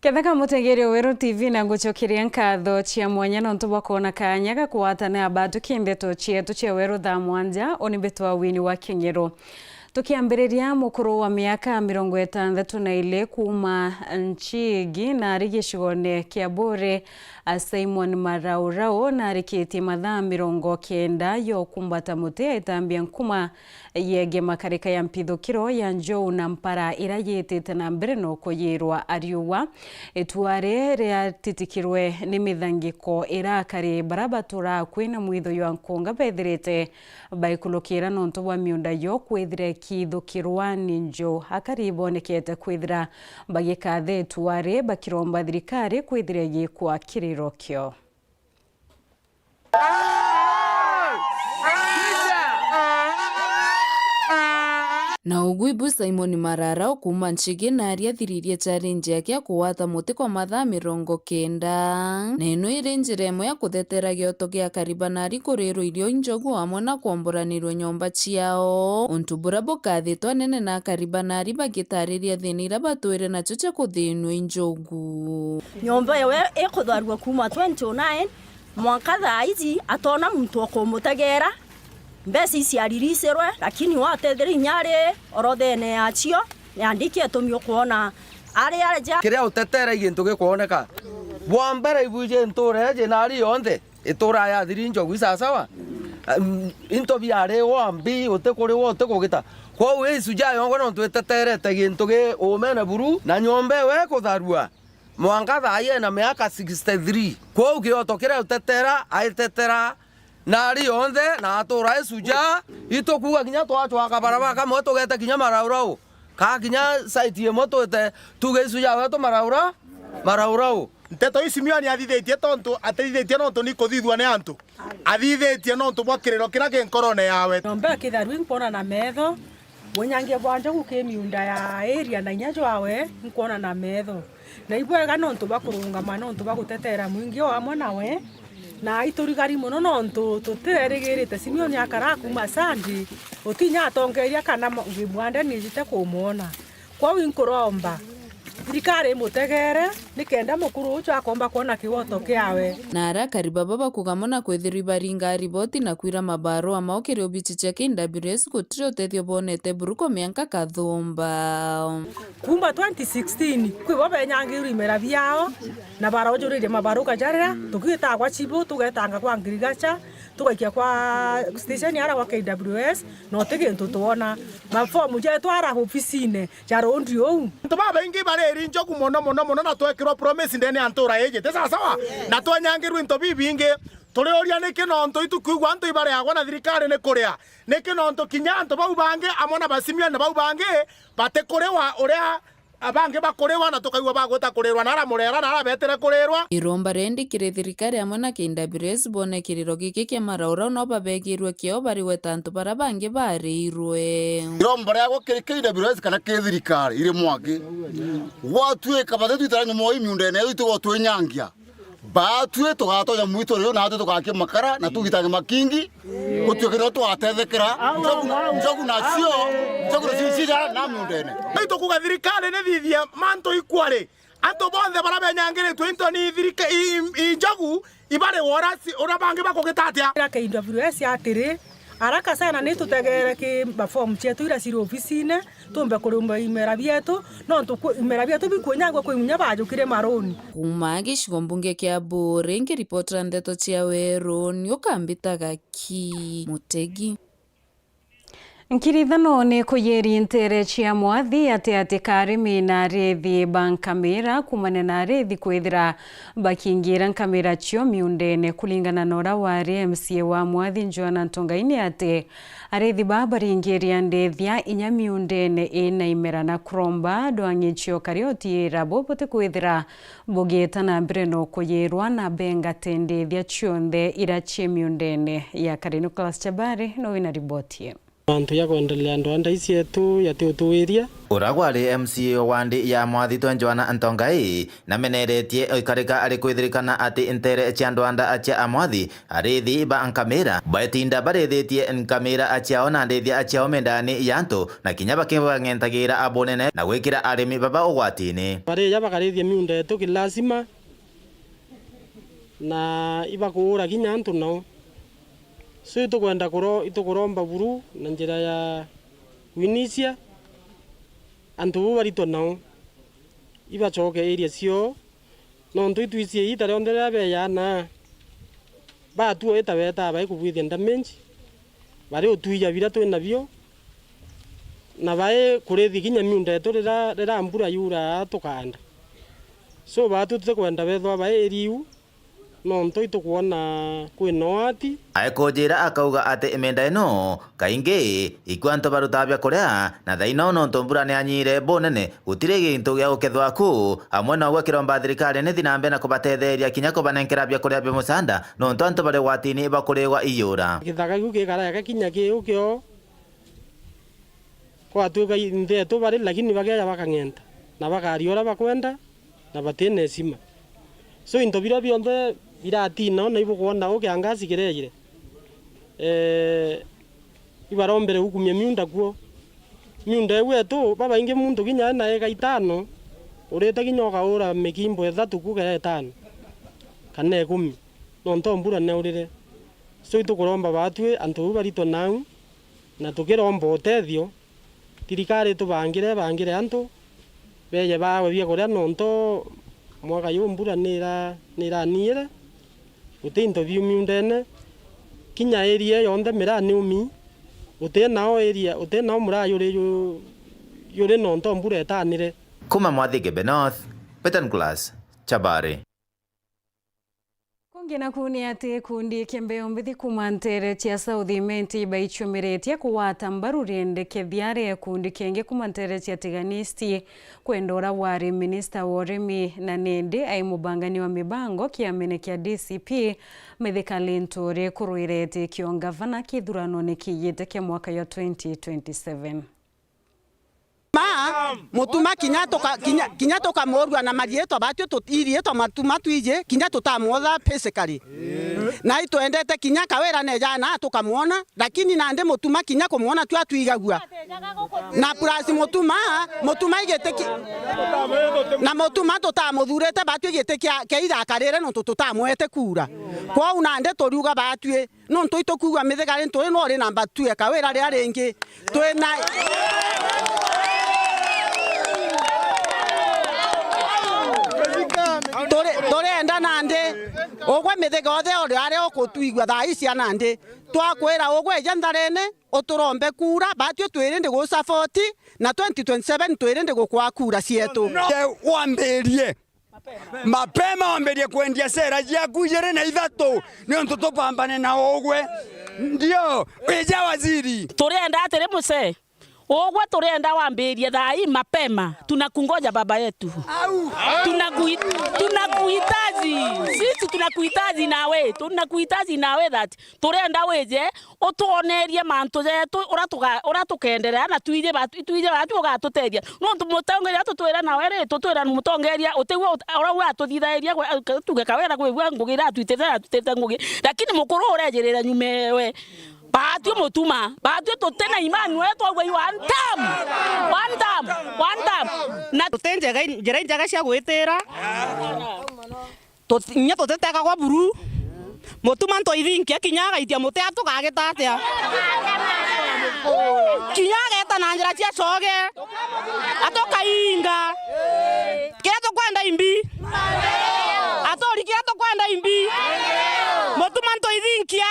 Ketheka mutegeri Weru TV na gucokiria nkatho cia mwanya nontu bwa kuona kanya ga kuwatana abatu kindeto cietu cia Weru thaa mwanja onibetwa wini wa Keng'ero. Tukiambiriria mukuru wa miaka 62 kuma nchigi na rigicigone kia Bore Simon Maraurau na rikiti mathaa 90 yo kumbata muti aitambia nkuma yege makarika ya mpithukiro ya Njou na Mpara ira yitite na mbere no kuyirwa ariuwa etuare ria titikirwe ni mithangiko irakari barabatura kwina mwitho yo nkonga bethirite baikulukira nontu bwa miunda yo kwithire kithukirwa ni Njou akaribonekete kwithira bagikathe etuare bakiromba thirikari kwithire gikwa kirirokyo. Na uguibu Simon Mararau kuma nchigi na ariathiririe challenge yake kuwata muti kwa mathaa 90 na ino iri njira imwe ya kuthetera gioto gia karibanari kurirwo irio injogu hamwe na kwomboranirwo nyomba ciao untu bura bukathitwa nene na karibanari bagitariria thini ira batwire nacio cia kuthinwo injogu. Nyomba yewe ikutharwa kuma 29 mwaka thaizi atona muntu okumutegera mbesi isi aririsirwe lakini watethira inyari orothene yacio yandike tumio kuona ari aja kiria utetera igintu gikuoneka bwa mbere ibuje ntureje nari yonthe itura ya thiri njogu sasawa into biare wambi utekuri wote kugita kwa wesu jayo ngono tweteterete gintu ge umene buru na nyombe we kutharua mwanga thaye na miaka 63 kwa ugioto kiria utetera aitetera nari yonthe na atura esuja itokuga kinya twachwa kabaraba kamwe tugete kinya Maraurau ka kinya site ye moto te tugesuja weto Maraurau nteto Isimioni athithetie tontu atithithetie nontu ni kuthithwa ni antu athithetie nontu bwa kiriro kira kinkorone yawe nombe kitharu nkona na metho bunyangie bwanje gukimiunda ya area na inyajo awe nkona na metho na ibwega nontu bakurungama nontu bagutetera mwingi o amwe nawe na iturigari muno nontu tutirerigirite Simioni akara kuma sandi utinya atongeria kana ngibwande nijite kumona kwa winkuromba thirikari mutegere nikenda mukuru ucio akomba kuona kiwoto kiawe na arakari baba bakugamo na kwithirwa baringa riboti na kwira mabaro amaokere obichi cia KWS gutire utethio bonete buruko mianka kathumba kumba 2016 kwibo benyangiru imera biao na barojurire mabaro kajarira tugita kwa chibu tugetanga kwa ngirigacha tugaikia kwa station yara kwa KWS no tegintu tuona mafomu je twara ofisine jaro ndio ntubaba ingi bareri njogu mono na twekirwo promise ndene antura eje tesa sawa na twanyangirwe into bibingi turi oria nikinonto itukuigwa antu ibare agwa na thirikari ni kuria nikinonto kinya antu bau bange amona Basimioni bau bange bate kurewa uria abange bakurewa na tukaigwa bagweta kurirwa na ramurera na arabetere kurirwa iromba rendikire thirikari amwe na KWS bone kiriro giki kia Maraurau no babegirwe kio bari wetantu bara bange barirwe iromba ryago KWS kana thirikari iri mwaki watue kabate twitara moi miunda ne itu watue nyangia batue tugatonya mwito ryo na tugakie makara na tugitange makingi gutwekera twatethekera njogu nacio cia na miundene ito kuga thirikari ne thithia manto ikware anto bonthe bara benyangiritwe into ni thirikari injogu ibare worasi ora bange bakugitatia KWS atiri araka sana ni tutegere ki form chetu ira siri ofisine tumbe kurumba imera bietu no imera bietu bikunyagwa kwimunya bajukire maroni kuma gicigo mbunge kia Bore ngiripotera ndeto cia Weru ni ukambitaga ki Mutegi Nkirithano ni kuyeri ntere cia mwathi ati karimi na rethi bankamira kumane na rethi kwithira bakingira nkamira cio miundene kulingana na ora wari MCA wa mwathi Joana Ntongaini ati arethi babaringiria ndethia inya miundene ina imera na kromba dwangichio karioti rabopote kwithira bogeta na breno kuyerwa na benga tendethia cionthe ira cie miundene ya Karino Class Chabari no ina riboti. Antu ya kuendelea ndwanda isi yetu yatutuiria uragwari MCA wandi ya Mwathitwe Joana Antongai na meneretie oikarika ari kwithirikana ati intere cia ndwanda acia amwathi arithi ba ankamira batinda barethitie nkamira acia ona ndithia acia omendani yantu na kinya bakibangentagira abonene na gwikira arimi baba ugwatini bari ya bakarithia miunda yetu kilazima na ibakura kinya antu no so itukwenda itukuromba buru na njira ya winisia antu barito nao ibachoke area cio no ntu itwicie itare ondera be yana ba tu eta beta ba ikubwithia damage bari otuija bira twina bio na bae kurethi kinya miunda yetu rira mbura yura tukanda so batu tukwenda bethwa bae riu no ntu itukuona kwinoati aikojira akauga ati imenda ino kaingi ikwanto barutabia kuria na thaino no ntombura ni anyire bonene gutire gintu gya ukethwa ku amwe no gwekiromba thirikari ni thinambe na kubatetheria kinya kubanenkera bia kuria bia musanda no ntonto bare watini bakuregwa iyura githaka guke kara ya kinya ki ukyo kwa tuga inde to bare lakini bagaya bakangenta na bakariora bakwenda na batene sima so intobira bionde iratina na ibukuona ukiangasi kireire ibarombere hukumia miunda kuo miunda wetu baba inge muntu kinya na eka 5 ureta kinyoka ura mekimbo 3 kuga 5 kana 10 no ntombura ne urire so itukuromba batwe antu barito nau na tukiromba utethio tirikari tubangire antu beye bawe bia kuria no nto mwaka yumbura nira niire utinto view miundene kinya area yonde mirani umi utenao area utenao mura yure no ntombura etanire kuma Mwathige Benoth Betan Class Chabari Kungina kuni ati kundi kembeo mbithi kumantere cia South Imenti baichumiretie kuwata mbaru riendeke thiare ya kundi kenge kumantere cia tiganisti kwendora wari Minister wa Urimi na Nende ai mubangani wa mibango kiamene kia DCP Mithika Linturi kuruirete kio gavana kithurano ni kiyete kia mwaka ya 2027 mutuma kinya toka morwa na marieto batyo tutirietwa matuma twije kinya tutamwotha physically na ituendete kinya kawera ne jana tukamuona lakini nande mutuma kinya kumuona tu atwigagua na plus mutuma igete na mutuma tutamuthurete batyo igete kia irakarire no tutamwete kura kwa unande toriuga batwe no ntuitukuga Mithika Linturi no ri namba 2 kawera ria ringi twina Torenda nande ogwe Mithika othe ori ari okutwigwa thai cia nande twakwira ogwe jantharene uturombe kura batyo twirinde go support na 2027 twirinde gukwa kura cietu wambirie mapema wambirie kwendia sera cia kujere na ithatu ni onto tupambane na ogwe ndio weja waziri turenda atiri muse ogwe turenda wambirie thai mapema tunakungoja baba yetu tunakuhitaji sisi tunakuhitaji nawe that turenda weje utuonerie mantu yetu uratukenderea na tuije batu ugatuteria no tumutongeria tutwira nawe ri tutwira mutongeria utigwo ora atuthithaeria tuge kawera gwigwa ngugira tutete ngugi lakini mukuru urejirira nyumewe batyo mutuma batyo tutena imani wetu agwe one time na tutenje njira njaga cia gwitira nya tuteteka kwa buru mutuma ntoithinkia kinyaga itia muti atukagita atia kinyaga eta na njira cia coge atokainga kira tukwenda imbi atori kira tukwenda imbi mutuma ntoithinkia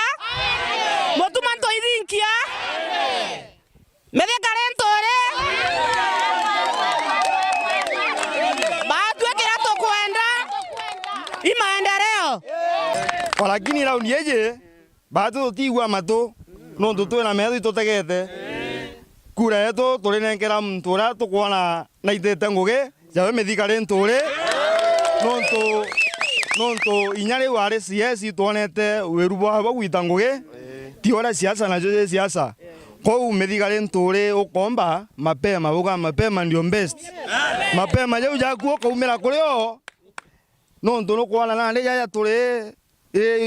Mithika Linturi batwe kira tukwenda imaendeleo lakini raundi yeje batu tutigwa matu no tutwena metho itutegete kura yetu turinengera muntu uria tukwona na itete ngugi jawe Mithika Linturi nonto inyari wari CS tuonete wiru bwa gwita ngugi ti ora siasa na joje siasa Kwa umethigare nturi ukomba mapema buga mapema ndio best. Mapema jau jaku ukaumira kurio. No ntuno kwana na ndeja ya turi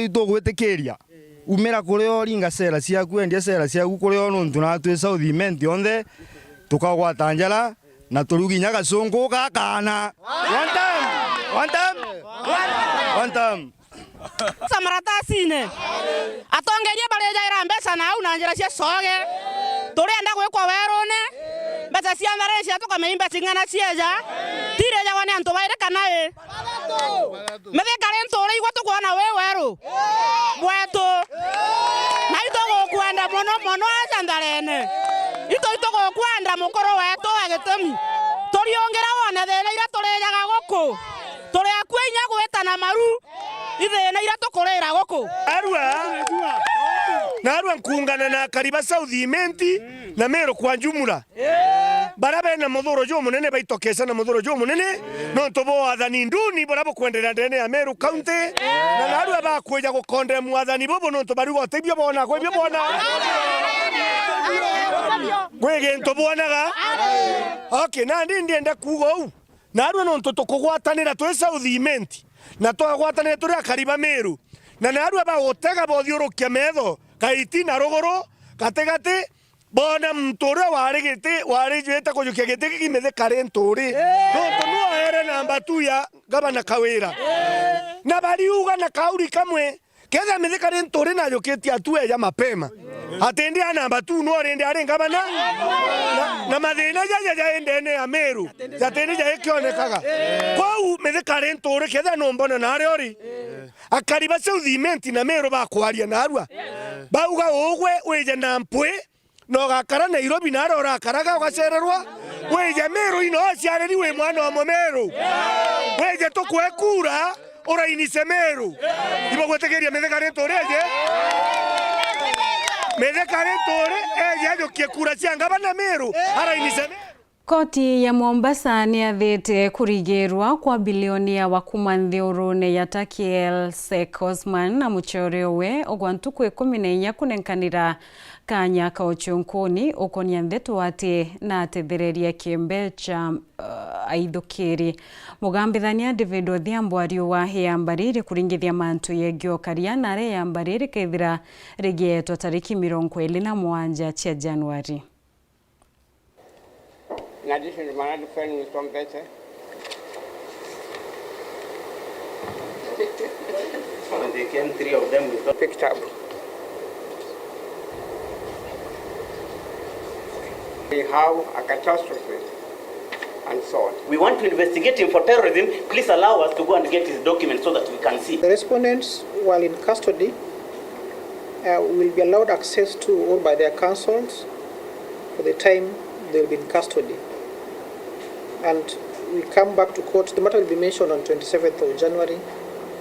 itugwitikiria. Umira kurio ringa sera ciaku endia sera ciaku kurio no ntuna twi South Imenti onthe tukagwata njara na turuginya gacungu gakana. One time. Samaratasine atongerie bareja ira mbeca na au na njira cia coge turenda gwikwo werune mbeca cia mbere cia tukameimba cing'ana cieja tireja wane antu bairikana methekare nturi igwa tukwona we weru bwetu na itogukwenda muno acantharene itogukwenda mukuru wetu agitemi turiungira wone thina ira turejaga guku turi akua inya gwetana maru ithina ira tukurira guku narua nkungana na kariba South Imenti na Meru kwa jumla barabe na muthuro jo munene baitokesa na muthuro jo munene no tobo athani nduni barabo kwendera ndene ya Meru County na narua bakweja gukonde mwathani bobo no tobarugo tebio bona kwebio bona gwege ntobonaga okay na ndienda kugo narua no tukugwatanira twe South Imenti na twagwatanira turi akariba Meru na narua bagotega bothiurukia metho kaiti na rogoro kategate bona mtore warigite warijeta kujukia gite kimethe kare nturi no tono aere namba 2 ya gavana Kawira na bariuga na kauri kamwe ketha methe kare nturi na joketi atue ya mapema atendi namba 2 no rende are gavana na mathina ya endene ya Meru atendi ya ekionekaga kwau methe kare nturi ketha no mbona na are ori akariba South Imenti na Meru bakwaria narua bauga ogwe weje na mpwe no gakara Nairobi na rora karaga ugacererwa weje Meru ino aciareri we mwana wa Meru weje tukwekura urainise Meru ibo gwetegeria methekare toreje methekare tore eje ajokie kura cianga na Meru arainise Meru. Koti ya Mombasa ni athete kurigirwa kwa bilioni ya wakuma nthurune ya Takiel Sek Osman na muchoreo we ogwantuku 14 kunenkanira kanya ka uchunkuni ukonia nthetu ati na atethereria kiembe cha aithukiri mugambithania David Odhiambo ariwa yambarire kuringithia mantu yegyo karia na re yambarire kethira regetwa tariki 27 cia Januari. In addition to my friend with Tom Better. When they came, 3 of them we picked up. We have a catastrophe and so on. We want to investigate him for terrorism. Please allow us to go and get his documents so that we can see. The respondents, while in custody, will be allowed access to or by their counsels for the time they will be in custody. And we come back to court. The matter will be mentioned on 27th of January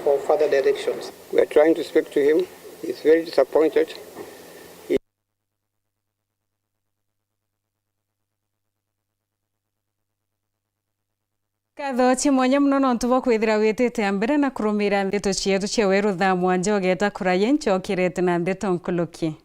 for further directions. We are trying to speak to him. He's very disappointed. Katho chimwanya muno no ntubo kwithira witite ambere na kurumira ndeto cietu cia weru thaa mwanja ogeta kuraye nchokirete na ndeto nkuluki.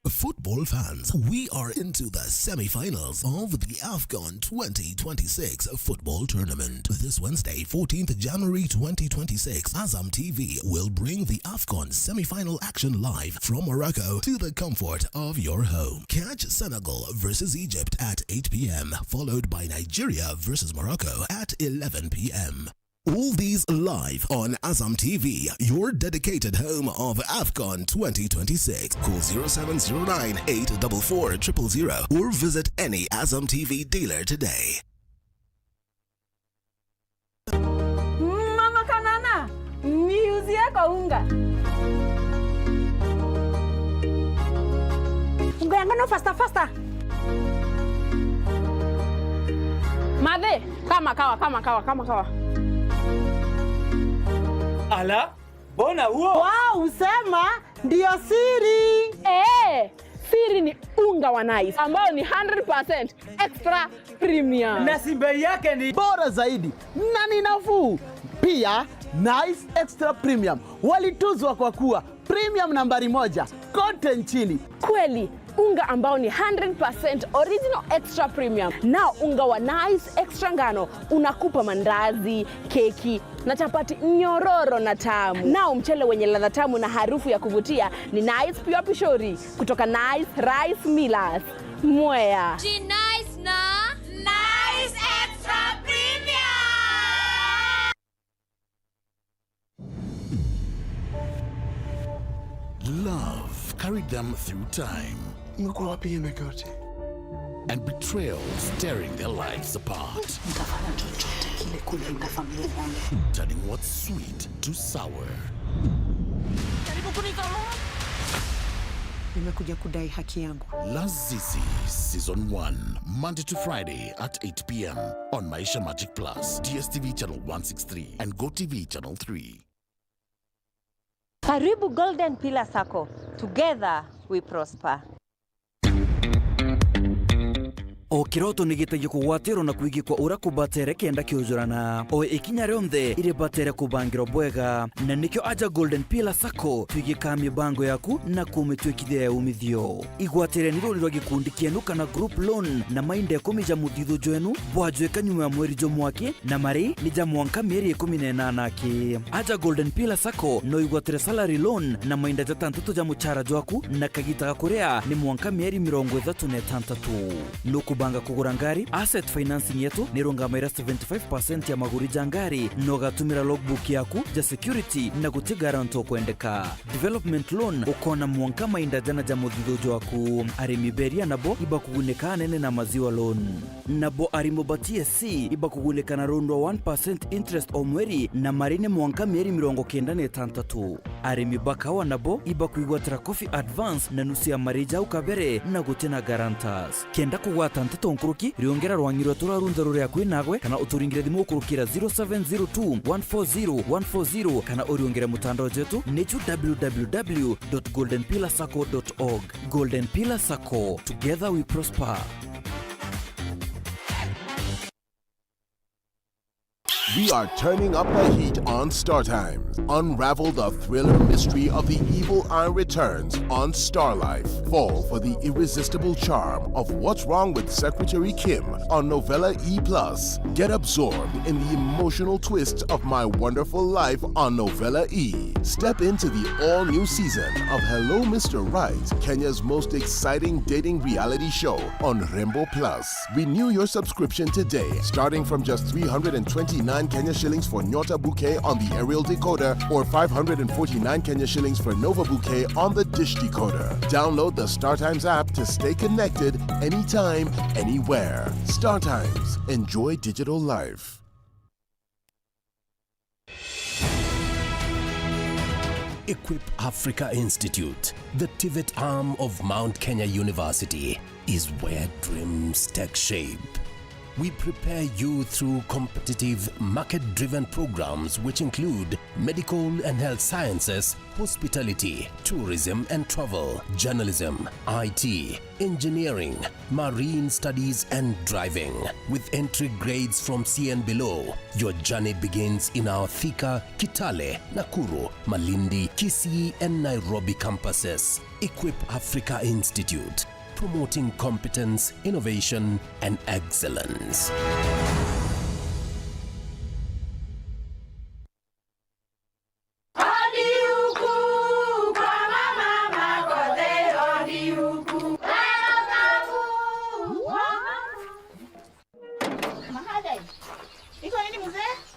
Football fans, we are into the semi-finals of the AFCON 2026 football tournament. This Wednesday, 14th January 2026, Azam TV will bring the AFCON semi-final action live from Morocco to the comfort of your home. Catch Senegal versus Egypt at 8 p.m., followed by Nigeria versus Morocco at 11 p.m. All these live on Azam TV, your dedicated home of AFCON 2026. Call 0709 844 000 or visit any Azam TV dealer today. Mama Kanana, miuzie kwa unga. Unga yangano faster. Made, kama kawa. Ala, bona huo? Wow, usema ndio siri. Siri ni unga wa Nice ambao ni 100% extra premium. Na bei yake ni bora zaidi na ni nafuu. Pia Nice Extra Premium walituzwa kwa kuwa premium nambari 1 kote nchini. Kweli, unga ambao ni 100% original extra premium. Na unga wa Nice Extra ngano unakupa mandazi, keki na chapati nyororo na tamu. Na mchele wenye ladha tamu na harufu ya kuvutia ni Nice Pure Pishori kutoka Nice Rice Millers, Mwea. Nice na Nice Extra Premium. Love carried them through time. And betrayal tearing their lives apart. Turning what's sweet to sour. Nimekuja kudai haki yangu. Lazizi Season 1, Monday to Friday at 8 p.m. on Maisha Magic Plus, DSTV channel 163 and GoTV channel 3. Karibu Golden Pillar Sacco. Together we prosper. O kiroto nigitagia kugwatiro na kuigi kwa ura kubatere kenda kiujurana o ikinya rionthe ire batere kubangiro bwega na nikyo aja Golden Pillar Sacco twigika mibango yaku na kumitwikithia ya umithio igwatire niro niro gikundi kienu kana group loan na mainde kumija mudithu jwenu bwajweka nyuma ya mweri jo mwaki na mari ni jamwanka mieri 18 ki aja Golden Pillar Sacco no igwatire salary loan na mainde jatantutu ja muchara jwaku na kagita kurea ni mwanka mieri 36 nuku banga kugura ngari asset financing yetu nirungamaira 75% ya maguri jangari no gatumira logbook yaku ja security na guti garanto kwendeka development loan ukona mwanka mainda jana ja mudhidojo waku arimi beria nabo iba kuguneka nene na maziwa loan nabo arimo batie si iba kuguneka na rondo 1% interest o mweri na marine mwanka mieri 93 arimi bakawa nabo iba kuigwatira coffee advance na nusu ya marija ukabere na gutina guarantors kenda kugwata nteto nkuruki riongera rwangiro turarunza rure yakwi nagwe kana uturingire thimu kurukira 0702140140 kana uriongere mutandao jetu nechu www.goldenpillarsacco.org. Golden Pillar Sacco, together we prosper. We are turning up the heat on Star Times. Unravel the thriller mystery of the evil eye returns on Star Life. Fall for the irresistible charm of What's Wrong with Secretary Kim on Novella E+. Get absorbed in the emotional twists of My Wonderful Life on Novella E. Step into the all-new season of Hello Mr. Right, Kenya's most exciting dating reality show on Rembo Plus. Renew your subscription today, starting from just 329 Kenya shillings for Nyota Bouquet on the aerial decoder or 549 Kenya shillings for Nova Bouquet on the dish decoder. Download the StarTimes app to stay connected anytime, anywhere. StarTimes. Enjoy digital life. Equip Africa Institute, the TVET arm of Mount Kenya University, is where dreams take shape. We prepare you through competitive, market-driven programs which include medical and health sciences, hospitality, tourism and travel, journalism, IT, engineering, marine studies and driving. With entry grades from C and below, your journey begins in our Thika, Kitale, Nakuru, Malindi, Kisii and Nairobi campuses. Equip Africa Institute, promoting competence, innovation, and excellence.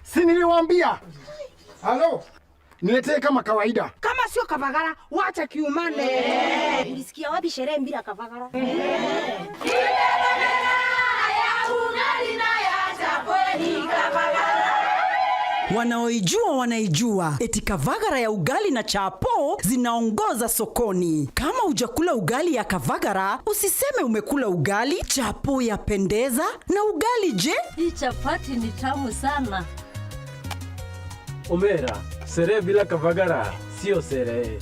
Si niliwaambia? Halo? Niletee kama kawaida. Kama sio Kavagara, wacha kiumane. Ulisikia wapi sherehe bila Kavagara? Wanaoijua wanaijua, eti Kavagara ya ugali na chapo zinaongoza sokoni. Kama hujakula ugali ya Kavagara, usiseme umekula ugali. Chapo yapendeza na ugali je? Hii chapati ni tamu sana. Omera, sherehe bila Kavagara sio sherehe.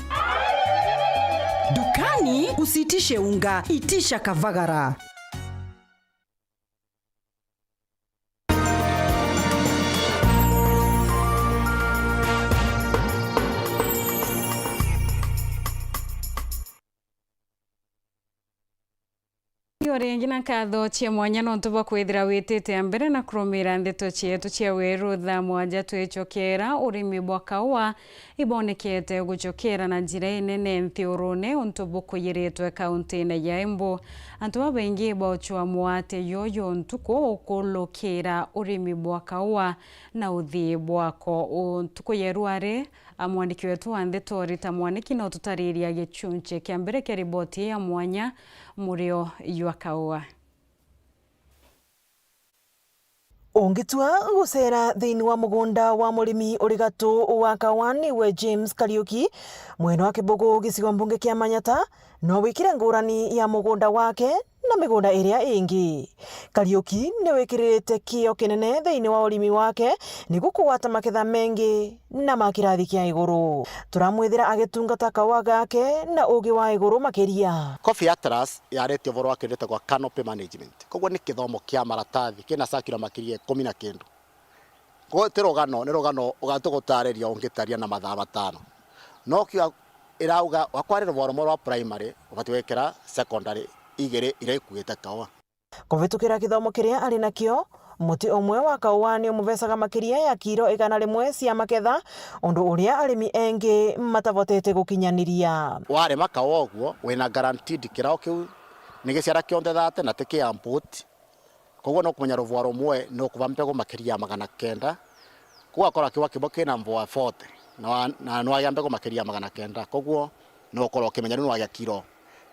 Dukani usitishe unga, itisha Kavagara. Ringi na katho cia mwanya no tuba kwithira witite mbere na kurumira ndeto cietu cia wiru tha mwanja twicokera urimi bwa kaua ibonekete gucokera na njira inene nthiurune untubu kuyiritwe kaunti-ini ya Embu. Antu abaingi bauchwa mwate yoyo ntuko ukulukira urimi bwa kaua na uthii bwako untuko yeruare. Mwandiki wetu wa ndeto Rita Mwaniki no tutariria gicunche kia mbere kia riboti ya mwanya murio ywa kaua. Ungitua gucera thiini wa mugunda wa murimi urigatu wa Kawani we James Kariuki mwena wa Kibugu gicigo mbunge kia Manyata no wikire ngurani ya mugunda wake na migunda iria ingi. Kariuki ni wikirite kio kinene thiini wa urimi wake ni gukuwata maketha mengi na makirathi kia iguru. Turamwithira agitungata kaua gake na ugi wa iguru makiria. Coffee Atlas yaretio voro akirite kwa canopy management. Koguo ni kithomo kia maratathi kina sakira makiria 10 na kindu. Koguo ni rogano ugatugutariria ungitaria na mathaa 5. No kia irauga wakwarira voro wa primary ubatiwekera secondary igere iraikuite kaua. Kuvitukira kithomo kiria ari nakio muti omwe wa kaua ni umuvesaga makiria ya kiro 100 cia maketha undu uria arimi engi matavotete gukinyaniria. Ware makaua oguo wina guaranteed kirao kiu ni giciara kionde thate na tiki ya input. Koguo no kumenya ruvaro mwe no kuva mpego makiria 900 kugakora kiwa kiboke na mvoa 40 na no aya mpego makiria 900 koguo no korwo kimenya ni wa kiro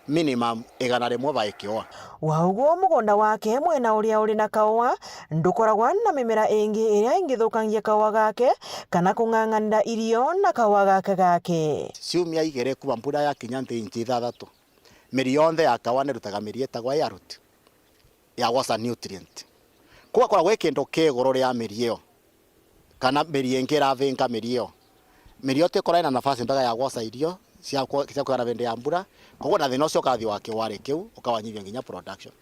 minimum 100 baikioa. Wauguo mugunda wake mwena uria uri na kaua ndukoragwa na mimera ingi iria ingithukangia kaua gake kana kung'ang'anira irio na kaua gake. Ciumia igere kuva mbura ya kinya inchi 6 miri yonthe ya kaua ni rutaga miri etagwa ya root ya wasa nutrient. Kwa gwe kindu kigoro ria miri iyo kana miri ingi ravinga miri iyo te kora ina nafasi mpaka ya wasa irio cia kwara vende ya mbura. Koguo na thina ucio kathi wake wari kiu ukawanyithia nginya production.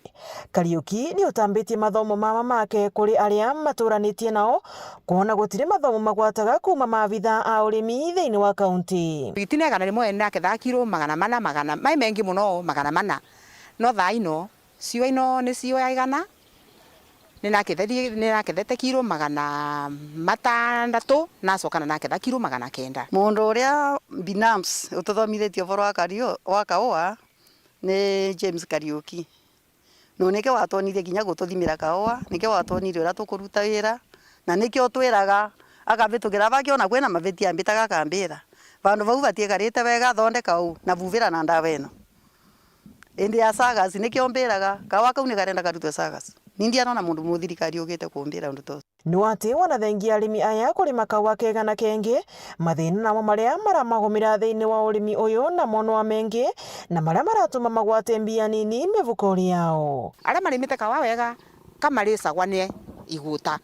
Kariuki ni utambitie mathomo mama make kuri aria maturanitie nao kuona gutire mathomo magwataga kuma maabitha a urimi thiini wa kaunti. Bitine kana rimwe na ketha kiro 400 mai mengi muno 400 no thaino cio ino ni cio ya igana ni nakethete kiro 600 na sokana na ketha kiro 900. Mundu uria binams ututhomithetio voro wa kaua ni James Kariuki. No nike watonirie ginya gututhimira kaua, nike watonirie ura tukuruta wira na nike otwiraga akavitukira vakiona kwena maveti ambitaga kambira vandu vauvatiekarite wega thondeka u na vuvira na ndawa ino indi ya sagas nike ombiraga kaua kau ni karenda karutwe sagas nindiana na mundu muthirikari ugite kumbira undu to ni wati wanathengia arimi aya kurima kaua kega na kengi mathina namo maria maramagumira thiini wa urimi uyu na mono mengi na maria maratuma magwate mbia nini mivukori yao. Aria marimite kaua wega kamaricagwane iguta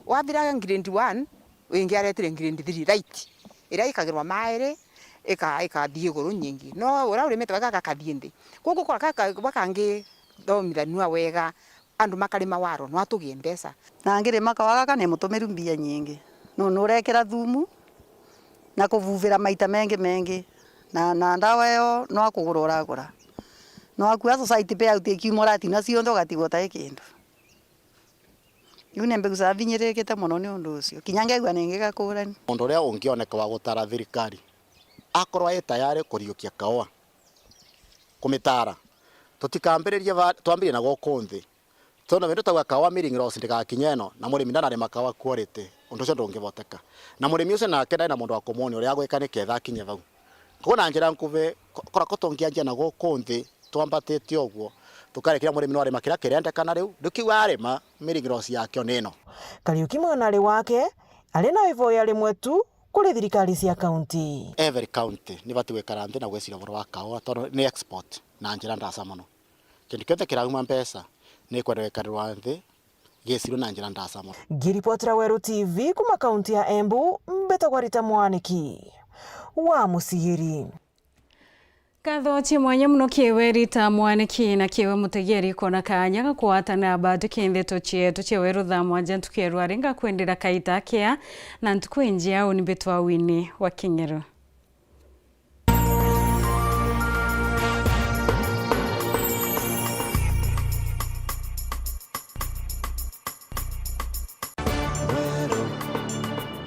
wabiraga grade 1 wingi aretire grade 3 right iria ikagirwa mairi ikathie iguru nyingi no ura urimite wega gakathie ndi koguo kora bakangi thomithanua wega andu makarima waro no atugie mbeca na ngirima kaua gaka ni mutumiru mbia nyingi no nurekera thumu na kuvuvira maita mengi na ndawa yo no akugura uragura no akua society payout ikimorati na cio ndo gatigota ikindu yune mbegu za vinyirikite muno ni undu ucio kinyangegwa ningi gakurani mundu uria ungioneka wa gutara thirikari akorwa ye tayari kuriukia kaua kumitara tutikambiririe twambirie na gokonthi tona wendo tawa kaua milling loss ndikakinyeno na murimi ndarari makaua quality undu cio ndungivoteka na murimi ucio na kenda na mundu wa komoni uria gwika ni ketha kinye vau kona njira nkuve kora kotongianjia na gokonthi twambatite oguo tukarekira murimi no arima kira kirendekana riu ndukiwa arima milling loss yake oneno. Kariuki mwanari wake ari na ivoya rimwe tu kuri thirikari cia kaunti. Every county ni bati wekara nthi na gwecira voro wa kaua tono ni export na njira ndasa muno kindu kiothe kirauma mbeca ni kwerekarwa nthi giciro na njira ndasa muno. Ngiripotera Weru TV kuma kaunti ya Embu mbetagwa Rita Mwaniki wa Musigiri. Kathochi mwanya muno kiwe Rita Mwaniki na kiwe mutegeri kona kanya gakwatana badu kinde tochietu chewe rutha mwanja ntukierwa ringa kwendera kaita kia na ntukwinjia unibetwa wini wa King'ero.